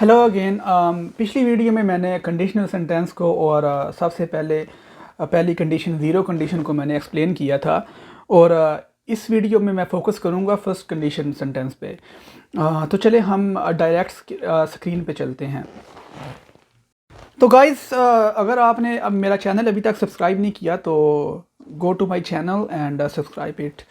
Hello again. पिछली video में मैंने कंडीशनल सेंटेंस को और सबसे पहली कंडीशन ज़ीरो कंडीशन को मैंने एक्सप्लेन किया था और इस वीडियो में मैं फ़ोकस करूँगा फर्स्ट कंडीशन सेंटेंस पे। तो चले हम डायरेक्ट स्क्रीन पे चलते हैं। तो गाइस, अगर आपने अब मेरा चैनल अभी तक सब्सक्राइब नहीं किया तो go to my channel and subscribe it.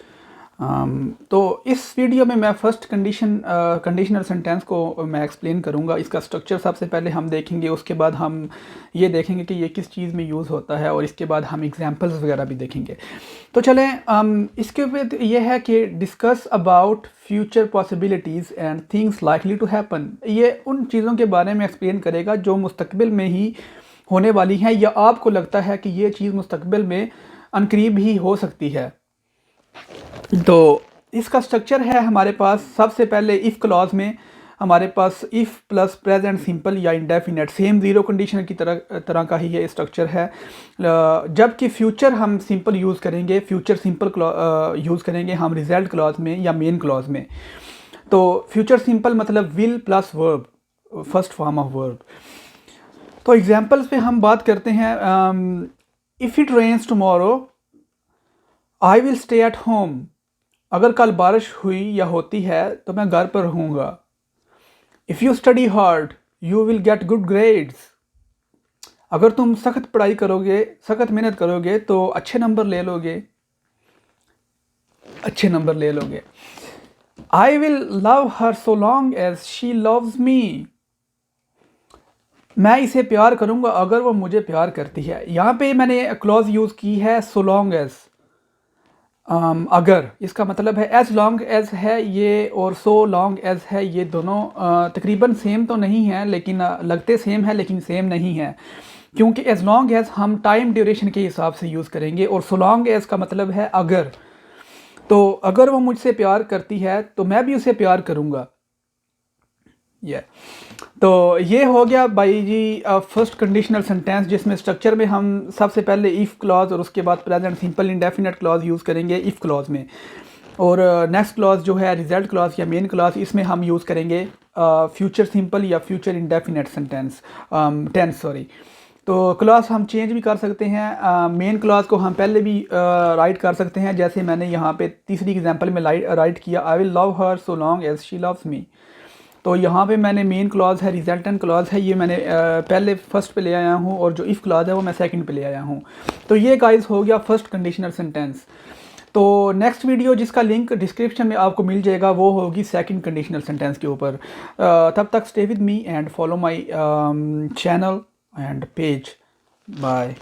तो इस वीडियो में मैं फर्स्ट कंडीशनल सेंटेंस को मैं एक्सप्लेन करूँगा। इसका स्ट्रक्चर सबसे पहले हम देखेंगे, उसके बाद हम ये देखेंगे कि ये किस चीज़ में यूज़ होता है और इसके बाद हम एग्जांपल्स वगैरह भी देखेंगे। तो चलें, इसके बाद ये है कि discuss about future possibilities and things likely to happen. ये उन चीज़ों के बारे में एक्सप्लेन करेगा जो मुस्तकबिल में ही होने वाली हैं या आपको लगता है कि ये चीज़ मुस्तकबिल में अनकरीब ही हो सकती है। तो इसका स्ट्रक्चर है हमारे पास, सबसे पहले इफ़ क्लॉज में हमारे पास इफ़ प्लस प्रेजेंट सिंपल या इंडेफिनेट, सेम ज़ीरो कंडीशन की तरह का ही ये स्ट्रक्चर है। जबकि फ्यूचर हम सिंपल यूज़ करेंगे, फ्यूचर सिंपल यूज़ करेंगे हम रिजल्ट क्लॉज में या मेन क्लॉज में। तो फ्यूचर सिंपल मतलब will plus verb, first form of verb. तो एग्जांपल्स पे हम बात करते हैं। If it rains tomorrow I will stay at home. अगर कल बारिश हुई या होती है तो मैं घर पर रहूँगा। If you study hard you will get good grades. अगर तुम सख्त पढ़ाई करोगे, सख्त मेहनत करोगे तो अच्छे नंबर ले लोगे। I will love her so long as she loves me. मैं इसे प्यार करूँगा अगर वो मुझे प्यार करती है। यहाँ पे मैंने क्लॉज यूज़ की है सो लॉन्ग एज। अगर, इसका मतलब है एज लॉन्ग एज है ये और सो लॉन्ग एज है, ये दोनों तकरीबन सेम तो नहीं है, लेकिन लगते सेम है लेकिन सेम नहीं है, क्योंकि एज लॉन्ग एज हम टाइम ड्यूरेशन के हिसाब से यूज़ करेंगे और सो लॉन्ग एज का मतलब है अगर। तो अगर वो मुझसे प्यार करती है तो मैं भी उसे प्यार करूँगा। तो ये हो गया भाई जी फर्स्ट कंडीशनल सेंटेंस, जिसमें स्ट्रक्चर में हम सबसे पहले इफ़ क्लॉज और उसके बाद present simple indefinite clause use करेंगे इफ़ क्लॉज में। और नेक्स्ट क्लॉज जो है रिजल्ट क्लॉज या मेन क्लॉज, इसमें हम यूज़ करेंगे फ्यूचर सिंपल या फ्यूचर इंडेफिनेट टेंस सॉरी। तो क्लॉज हम चेंज भी कर सकते हैं। मेन क्लॉज को हम पहले भी राइट कर सकते हैं, जैसे मैंने यहाँ पे तीसरी एग्जांपल में राइट किया, I will love her so long as she loves me. तो यहाँ पे मैंने मेन क्लॉज है, रिजल्टेंट क्लॉज है, ये मैंने पहले फर्स्ट पे ले आया हूँ और जो इफ़ क्लॉज है वो मैं सेकंड पे ले आया हूँ। तो ये गाइस हो गया फर्स्ट कंडीशनल सेंटेंस। तो नेक्स्ट वीडियो जिसका लिंक डिस्क्रिप्शन में आपको मिल जाएगा वो होगी सेकंड कंडीशनल सेंटेंस के ऊपर। तब तक stay with me and follow my channel and page. Bye.